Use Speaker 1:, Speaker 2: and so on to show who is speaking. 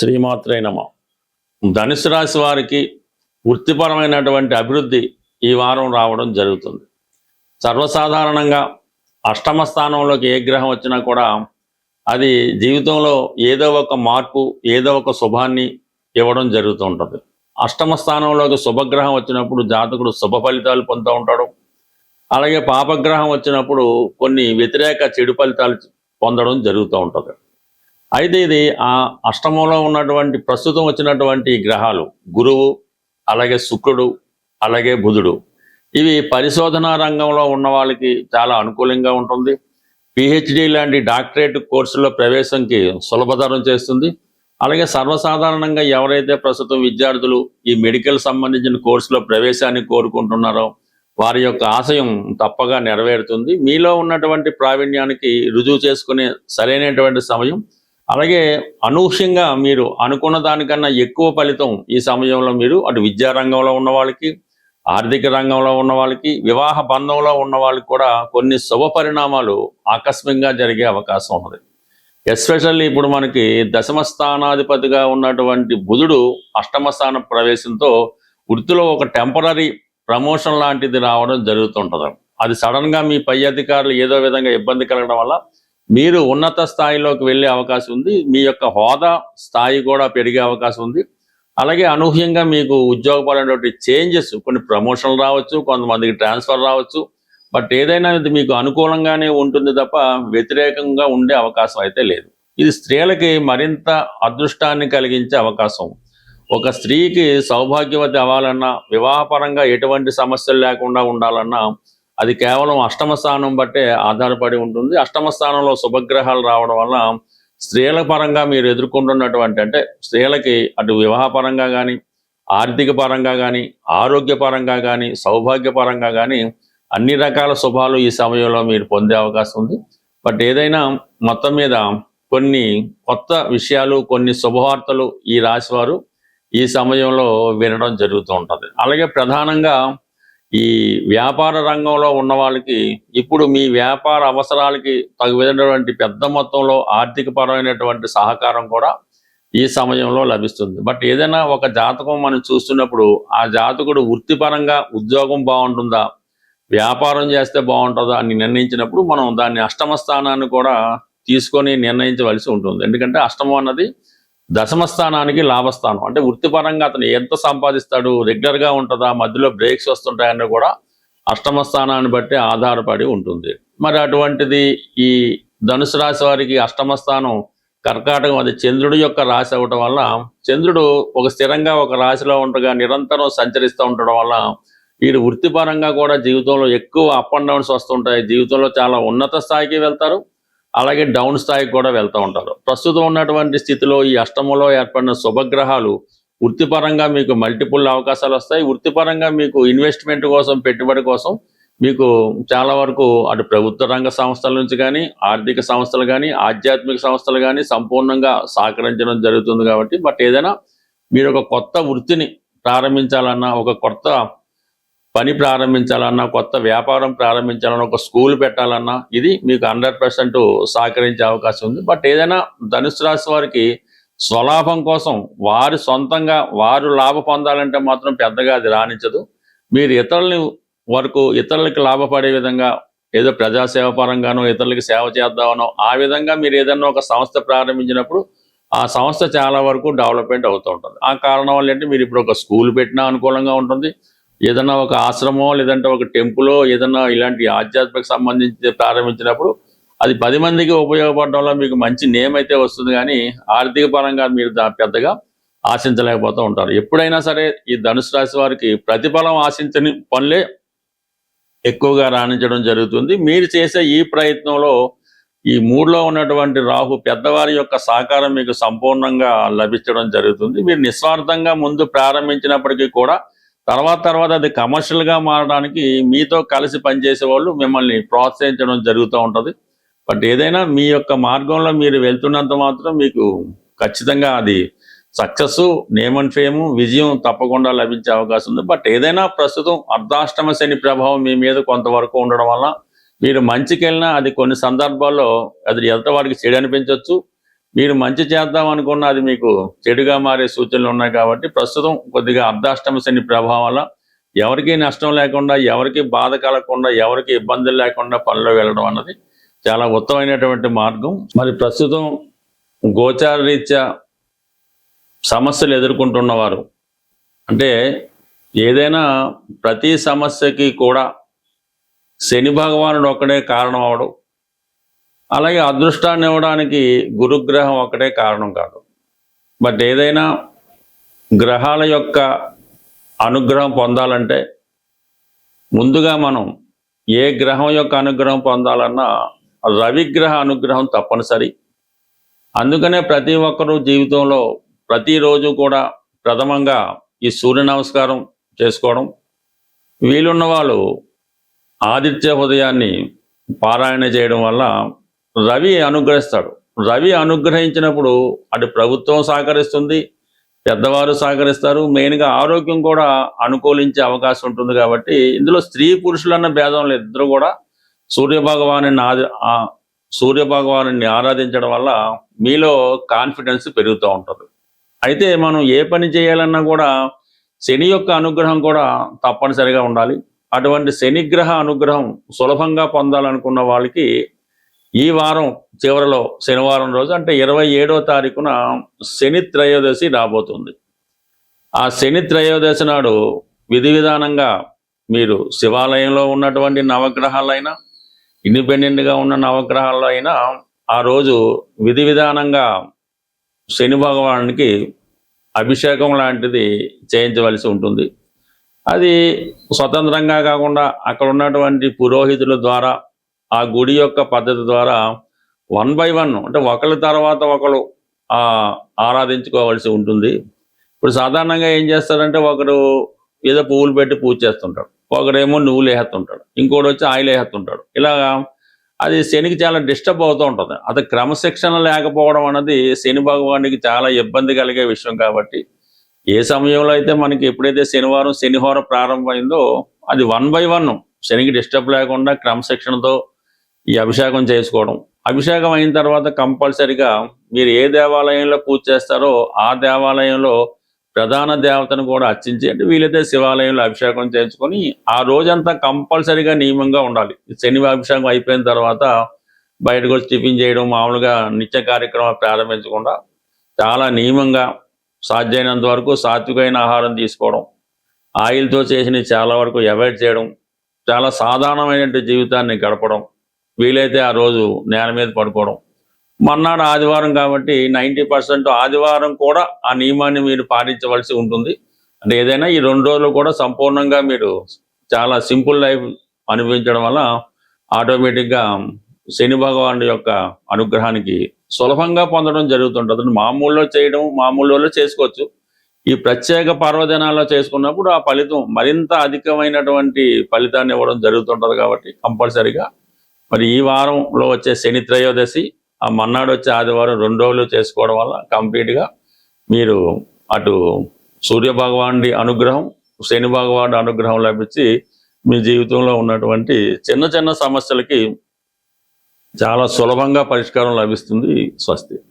Speaker 1: శ్రీమాత్రే నమః. ధనుసు రాశి వారికి వృత్తిపరమైనటువంటి అభివృద్ధి ఈ వారం రావడం జరుగుతుంది. సర్వసాధారణంగా అష్టమ స్థానంలోకి ఏ గ్రహం వచ్చినా కూడా అది జీవితంలో ఏదో ఒక మార్పు, ఏదో ఒక శుభాన్ని ఇవ్వడం జరుగుతూ ఉంటుంది. అష్టమ స్థానంలోకి శుభగ్రహం వచ్చినప్పుడు జాతకుడు శుభ ఫలితాలు పొందుతూ ఉంటాడు. అలాగే పాపగ్రహం వచ్చినప్పుడు కొన్ని వ్యతిరేక చెడు ఫలితాలు పొందడం జరుగుతూ ఉంటుంది. అయితే ఇది ఆ అష్టమంలో ఉన్నటువంటి ప్రస్తుతం వచ్చినటువంటి గ్రహాలు గురువు, అలాగే శుక్రుడు, అలాగే బుధుడు, ఇవి పరిశోధనా రంగంలో ఉన్న వాళ్ళకి చాలా అనుకూలంగా ఉంటుంది. పిహెచ్డి లాంటి డాక్టరేట్ కోర్సులో ప్రవేశంకి సులభతరం చేస్తుంది. అలాగే సర్వసాధారణంగా ఎవరైతే ప్రస్తుతం విద్యార్థులు ఈ మెడికల్ సంబంధించిన కోర్సులో ప్రవేశాన్ని కోరుకుంటున్నారో వారి యొక్క ఆశయం తప్పగా నెరవేరుతుంది. మీలో ఉన్నటువంటి ప్రావీణ్యానికి రుజువు చేసుకునే సరైనటువంటి సమయం. అలాగే అనూహ్యంగా మీరు అనుకున్న దానికన్నా ఎక్కువ ఫలితం ఈ సమయంలో మీరు అటు విద్యారంగంలో ఉన్న వాళ్ళకి, ఆర్థిక రంగంలో ఉన్న వాళ్ళకి, వివాహ బంధంలో ఉన్న వాళ్ళకి కూడా కొన్ని శుభ పరిణామాలు ఆకస్మికంగా జరిగే అవకాశం ఉన్నది. ఎస్పెషల్లీ ఇప్పుడు మనకి దశమ స్థానాధిపతిగా ఉన్నటువంటి బుధుడు అష్టమ స్థాన ప్రవేశంతో వృత్తిలో ఒక టెంపరీ ప్రమోషన్ లాంటిది రావడం జరుగుతుంటుంది. అది సడన్గా మీ పై అధికారులు ఏదో విధంగా ఇబ్బంది కలగడం వల్ల మీరు ఉన్నత స్థాయిలోకి వెళ్ళే అవకాశం ఉంది. మీ యొక్క హోదా స్థాయి కూడా పెరిగే అవకాశం ఉంది. అలాగే అనూహ్యంగా మీకు ఉద్యోగపరమైనటువంటి చేంజెస్, కొన్ని ప్రమోషన్లు రావచ్చు, కొంతమందికి ట్రాన్స్ఫర్ రావచ్చు. బట్ ఏదైనా ఇది మీకు అనుకూలంగానే ఉంటుంది తప్ప వ్యతిరేకంగా ఉండే అవకాశం అయితే లేదు. ఇది స్త్రీలకి మరింత అదృష్టాన్ని కలిగించే అవకాశం. ఒక స్త్రీకి సౌభాగ్యవతి అవ్వాలన్నా, వివాహపరంగా ఎటువంటి సమస్యలు లేకుండా ఉండాలన్నా అది కేవలం అష్టమ స్థానం బట్టే ఆధారపడి ఉంటుంది. అష్టమ స్థానంలో శుభగ్రహాలు రావడం వల్ల స్త్రీల పరంగా మీరు ఎదుర్కొంటున్నటువంటి, అంటే స్త్రీలకి అటు వివాహపరంగా కానీ, ఆర్థిక పరంగా కానీ, ఆరోగ్యపరంగా కానీ, సౌభాగ్యపరంగా కానీ అన్ని రకాల శుభాలు ఈ సమయంలో మీరు పొందే అవకాశం ఉంది. బట్ ఏదైనా మొత్తం మీద కొన్ని కొత్త విషయాలు, కొన్ని శుభవార్తలు ఈ రాశి వారు ఈ సమయంలో వినడం జరుగుతూ ఉంటుంది. అలాగే ప్రధానంగా ఈ వ్యాపార రంగంలో ఉన్న వాళ్ళకి ఇప్పుడు మీ వ్యాపార అవసరాలకి తగు విధమైనటువంటి పెద్ద మొత్తంలో ఆర్థిక పరమైనటువంటి సహకారం కూడా ఈ సమయంలో లభిస్తుంది. బట్ ఏదైనా ఒక జాతకం మనం చూస్తున్నప్పుడు ఆ జాతకుడు వృత్తిపరంగా ఉద్యోగం బాగుంటుందా, వ్యాపారం చేస్తే బాగుంటుందా అని నిర్ణయించినప్పుడు మనం దాన్ని అష్టమ స్థానాన్ని కూడా తీసుకొని నిర్ణయించవలసి ఉంటుంది. ఎందుకంటే అష్టమం అన్నది దశమ స్థానానికి లాభస్థానం. అంటే వృత్తిపరంగా అతను ఎంత సంపాదిస్తాడు, రెగ్యులర్గా ఉంటుందా, మధ్యలో బ్రేక్స్ వస్తుంటాయని కూడా అష్టమ స్థానాన్ని బట్టి ఆధారపడి ఉంటుంది. మరి అటువంటిది ఈ ధనుసు రాశి వారికి అష్టమ స్థానం కర్కాటకం, అది చంద్రుడి యొక్క రాశి అవ్వటం వల్ల, చంద్రుడు ఒక స్థిరంగా ఒక రాశిలో ఉండగా నిరంతరం సంచరిస్తూ ఉండడం వల్ల వీరు వృత్తిపరంగా కూడా జీవితంలో ఎక్కువ అప్ అండ్ డౌన్స్ వస్తుంటాయి. జీవితంలో చాలా ఉన్నత స్థాయికి వెళ్తారు, అలాగే డౌన్ స్థాయికి కూడా వెళ్తూ ఉంటారు. ప్రస్తుతం ఉన్నటువంటి స్థితిలో ఈ అష్టమంలో ఏర్పడిన శుభగ్రహాలు వృత్తిపరంగా మీకు మల్టిపుల్ అవకాశాలు వస్తాయి. వృత్తిపరంగా మీకు ఇన్వెస్ట్మెంట్ కోసం, పెట్టుబడి కోసం మీకు చాలా వరకు అటు ప్రభుత్వ రంగ సంస్థల నుంచి కానీ, ఆర్థిక సంస్థలు కానీ, ఆధ్యాత్మిక సంస్థలు కానీ సంపూర్ణంగా సహకరించడం జరుగుతుంది. కాబట్టి బట్ ఏదైనా మీరు ఒక కొత్త వృత్తిని ప్రారంభించాలన్నా, ఒక కొత్త పని ప్రారంభించాలన్నా, కొత్త వ్యాపారం ప్రారంభించాలన్నా, ఒక స్కూల్ పెట్టాలన్నా ఇది మీకు 100% సహకరించే అవకాశం ఉంది. బట్ ఏదైనా ధనుసు రాశి వారికి స్వలాభం కోసం వారు సొంతంగా వారు లాభ పొందాలంటే మాత్రం పెద్దగా అది రాణించదు. మీరు ఇతరులని వరకు ఇతరులకి లాభపడే విధంగా ఏదో ప్రజాసేవ పరంగానో, ఇతరులకి సేవ చేద్దామనో ఆ విధంగా మీరు ఏదైనా ఒక సంస్థ ప్రారంభించినప్పుడు ఆ సంస్థ చాలా వరకు డెవలప్మెంట్ అవుతూ ఉంటుంది. ఆ కారణం వల్ల ఏంటి, మీరు ఇప్పుడు ఒక స్కూల్ పెట్టినా అనుకూలంగా ఉంటుంది. ఏదన్నా ఒక ఆశ్రమం, లేదంటే ఒక టెంపులో ఏదన్నా ఇలాంటి ఆధ్యాత్మిక సంబంధించి ప్రారంభించినప్పుడు అది 10 మందికి ఉపయోగపడడంలో మీకు మంచి నేమ్ అయితే వస్తుంది. కానీ ఆర్థిక పరంగా మీరు పెద్దగా ఆశించలేకపోతూ ఉంటారు. ఎప్పుడైనా సరే ఈ ధనుసు రాశి వారికి ప్రతిఫలం ఆశించని పనులే ఎక్కువగా రాణించడం జరుగుతుంది. మీరు చేసే ఈ ప్రయత్నంలో ఈ 3లో ఉన్నటువంటి రాహు పెద్దవారి యొక్క సహకారం మీకు సంపూర్ణంగా లభించడం జరుగుతుంది. మీరు నిస్వార్థంగా ముందు ప్రారంభించినప్పటికీ కూడా తర్వాత అది కమర్షియల్గా మారడానికి మీతో కలిసి పనిచేసే వాళ్ళు మిమ్మల్ని ప్రోత్సహించడం జరుగుతూ ఉంటుంది. బట్ ఏదైనా మీ యొక్క మార్గంలో మీరు వెళ్తున్నంత మాత్రం మీకు ఖచ్చితంగా అది సక్సెస్, నేమ్ అండ్ ఫేమ్, విజయం తప్పకుండా లభించే అవకాశం ఉంది. బట్ ఏదైనా ప్రస్తుతం అర్ధాష్టమ శని ప్రభావం మీ మీద కొంతవరకు ఉండడం వల్ల మీరు మంచికి వెళ్ళినా అది కొన్ని సందర్భాల్లో అది ఎంత వారికి చెడు అనిపించవచ్చు. మీరు మంచి చేద్దాం అనుకున్న అది మీకు చెడుగా మారే సూచనలు ఉన్నాయి. కాబట్టి ప్రస్తుతం కొద్దిగా అర్ధాష్టమ శని ప్రభావం వల్ల ఎవరికీ నష్టం లేకుండా, ఎవరికి బాధ కలగకుండా, ఎవరికి ఇబ్బందులు లేకుండా పనిలో వెళ్ళడం అన్నది చాలా ఉత్తమమైనటువంటి మార్గం. మరి ప్రస్తుతం గోచార రీత్యా సమస్యలు ఎదుర్కొంటున్నవారు, అంటే ఏదైనా ప్రతి సమస్యకి కూడా శని భగవానుడు ఒక్కడే కారణం అవడం, అలాగే అదృష్టాన్ని ఇవ్వడానికి గురుగ్రహం ఒక్కటే కారణం కాదు. బట్ ఏదైనా గ్రహాల యొక్క అనుగ్రహం పొందాలంటే ముందుగా మనం ఏ గ్రహం యొక్క అనుగ్రహం పొందాలన్నా రవిగ్రహ అనుగ్రహం తప్పనిసరి. అందుకనే ప్రతి ఒక్కరూ జీవితంలో ప్రతిరోజు కూడా ప్రథమంగా ఈ సూర్య నమస్కారం చేసుకోవడం, వీలున్న వాళ్ళు ఆదిత్య హృదయాన్ని పారాయణ చేయడం వల్ల రవి అనుగ్రహిస్తాడు. రవి అనుగ్రహించినప్పుడు అటు ప్రభుత్వం సహకరిస్తుంది, పెద్దవారు సహకరిస్తారు, మెయిన్గా ఆరోగ్యం కూడా అనుకూలించే అవకాశం ఉంటుంది. కాబట్టి ఇందులో స్త్రీ పురుషులన్న భేదం లేదు, ఇద్దరు కూడా సూర్య భగవాను ఆరాధించడం వల్ల మీలో కాన్ఫిడెన్స్ పెరుగుతూ ఉంటుంది. అయితే మనం ఏ పని చేయాలన్నా కూడా శని యొక్క అనుగ్రహం కూడా తప్పనిసరిగా ఉండాలి. అటువంటి శనిగ్రహ అనుగ్రహం సులభంగా పొందాలనుకున్న వాళ్ళకి ఈ వారం చివరిలో శనివారం రోజు అంటే 27వ తారీఖున శని త్రయోదశి రాబోతుంది. ఆ శని త్రయోదశి నాడు విధి విధానంగా మీరు శివాలయంలో ఉన్నటువంటి నవగ్రహాలైనా, ఇండిపెండెంట్గా ఉన్న నవగ్రహాల్లో అయినా ఆ రోజు విధి విధానంగా శని భగవానునికి అభిషేకం లాంటిది చేయించవలసి ఉంటుంది. అది స్వతంత్రంగా కాకుండా అక్కడ ఉన్నటువంటి పురోహితుల ద్వారా, ఆ గుడి యొక్క పద్ధతి ద్వారా 1 by 1 అంటే ఒకరి తర్వాత ఒకరు ఆరాధించుకోవాల్సి ఉంటుంది. ఇప్పుడు సాధారణంగా ఏం చేస్తారంటే ఒకరు ఏదో పువ్వులు పెట్టి పూజ చేస్తుంటాడు, ఒకడేమో నువ్వులు వేస్తుంటాడు, ఇంకోటి వచ్చి ఆయిల్ వేస్తుంటాడు. ఇలాగా అది శనికి చాలా డిస్టర్బ్ అవుతూ ఉంటుంది. అది క్రమశిక్షణ లేకపోవడం అన్నది శని భగవానికి చాలా ఇబ్బంది కలిగే విషయం. కాబట్టి ఏ సమయంలో అయితే మనకి ఎప్పుడైతే శనివారం శనిహోర ప్రారంభమైందో అది 1 by 1 శనికి డిస్టర్బ్ లేకుండా క్రమశిక్షణతో ఈ అభిషేకం చేసుకోవడం. అభిషేకం అయిన తర్వాత కంపల్సరిగా మీరు ఏ దేవాలయంలో పూజ చేస్తారో ఆ దేవాలయంలో ప్రధాన దేవతను కూడా అర్చించి, అంటే వీలైతే శివాలయంలో అభిషేకం చేసుకొని ఆ రోజంతా కంపల్సరిగా నియమంగా ఉండాలి. శని అభిషేకం అయిపోయిన తర్వాత బయటకు వచ్చి టిఫిన్ చేయడం, మామూలుగా నిత్య కార్యక్రమాలు ప్రారంభించకుండా చాలా నియమంగా సాధ్యమైనంత వరకు సాత్వికమైన ఆహారం తీసుకోవడం, ఆయిల్తో చేసినవి చాలా వరకు అవాయిడ్ చేయడం, చాలా సాధారణమైన జీవితాన్ని గడపడం, వీలైతే ఆ రోజు నేల మీద పడుకోవడం. మర్నాడు ఆదివారం కాబట్టి 90% ఆదివారం కూడా ఆ నియమాన్ని మీరు పాటించవలసి ఉంటుంది. అంటే ఏదైనా ఈ 2 రోజులు కూడా సంపూర్ణంగా మీరు చాలా సింపుల్ లైఫ్ అనుభవించడం వల్ల ఆటోమేటిక్గా శని భగవానుడి యొక్క అనుగ్రహానికి సులభంగా పొందడం జరుగుతుంటుంది. మామూలులో చేసుకోవచ్చు. ఈ ప్రత్యేక పర్వదినాల్లో చేసుకున్నప్పుడు ఆ ఫలితం మరింత అధికమైనటువంటి ఫలితాన్ని ఇవ్వడం జరుగుతుంటుంది. కాబట్టి కంపల్సరిగా మరి ఈ వారంలో వచ్చే శని త్రయోదశి, ఆ మన్నాడు వచ్చే ఆదివారం 2 రోజులు చేసుకోవడం వల్ల కంప్లీట్గా మీరు అటు సూర్య భగవానుడి అనుగ్రహం, శని భగవానుడి అనుగ్రహం లభించి మీ జీవితంలో ఉన్నటువంటి చిన్న చిన్న సమస్యలకి చాలా సులభంగా పరిష్కారం లభిస్తుంది. స్వస్తి.